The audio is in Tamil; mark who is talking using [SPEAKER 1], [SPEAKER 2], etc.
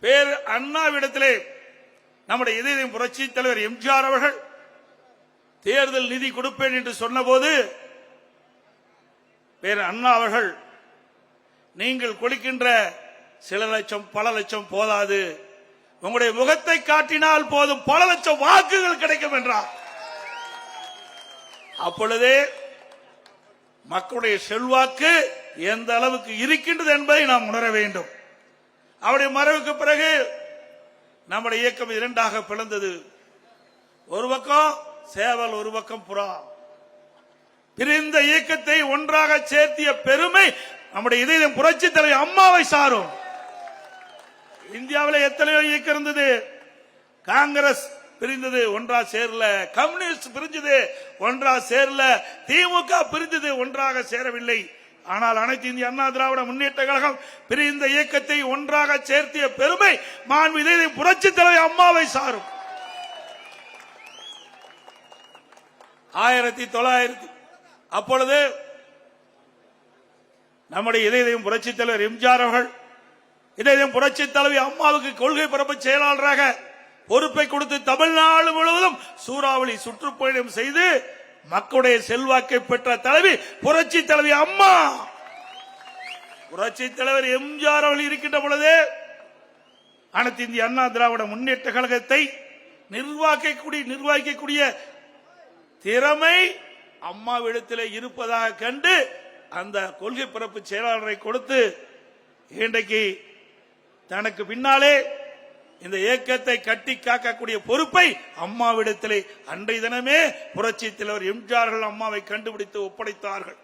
[SPEAKER 1] பேர் அண்ணாவிடத்திலே நம்முடைய இதய புரட்சி தலைவர் எம்ஜிஆர் அவர்கள் தேர்தல் நிதி கொடுப்பேன் என்று சொன்னபோது பேர் அண்ணா அவர்கள், நீங்கள் கொடுக்கின்ற சில லட்சம் பல லட்சம் போதாது, உங்களுடைய முகத்தை காட்டினால் போதும், பல லட்சம் வாக்குகள் கிடைக்கும் என்றார். அப்பொழுதே மக்களுடைய செல்வாக்கு எந்த அளவுக்கு இருக்கின்றது என்பதை நாம் உணர வேண்டும். அவருடைய மறைவுக்கு பிறகு நம்முடைய இயக்கம் இரண்டாக பிளந்தது. ஒரு பக்கம் சேவல், ஒரு பக்கம் புறா. பிரிந்த இயக்கத்தை ஒன்றாக சேர்த்திய பெருமை நம்முடைய இதயம் புரட்சி தலைவர் அம்மாவை சாரும். இந்தியாவில் எத்தனையோ இயக்கம் இருந்தது. காங்கிரஸ் பிரிந்தது, ஒன்றா சேரல. கம்யூனிஸ்ட் பிரிஞ்சது, ஒன்றா சேரல. திமுக பிரிந்தது, ஒன்றாக சேரவில்லை. ஆனால் அனைத்து இந்திய அண்ணா திராவிட முன்னேற்ற கழகம் பிரிந்த இயக்கத்தை ஒன்றாக சேர்த்திய பெருமை மாண்பு இதய புரட்சி தலைவர் அம்மாவை சாரும். 1900 அப்பொழுது நம்முடைய இதயம் புரட்சி தலைவர் எம்ஜிஆர் அவர்கள் இதயம் புரட்சி தலைவி அம்மாவுக்கு கொள்கை பரப்பு செயலாளராக பொறுப்பை கொடுத்து தமிழ்நாடு முழுவதும் சூறாவளி சுற்றுப்பயணம் செய்து மக்களுடைய செல்வாக்கை பெற்ற தலைவி புரட்சி தலைவி அம்மா. புரட்சி தலைவர் எம்ஜிஆர் அவர்கள் இருக்கின்ற பொழுது அனைத்து இந்திய அண்ணா திராவிட முன்னேற்ற கழகத்தை நிர்வகிக்கக்கூடிய திறமை அம்மாவிடத்தில் இருப்பதாக கண்டு அந்த கொள்கை பரப்பு செயலாளரை கொடுத்து இன்றைக்கு தனக்கு பின்னாலே இந்த இயக்கத்தை கட்டி காக்கக்கூடிய பொறுப்பை அம்மாவிடத்திலே அன்றைய தினமே புரட்சி தலைவர் எம்ஜிஆர் அம்மாவை கண்டுபிடித்து ஒப்படைத்தார்கள்.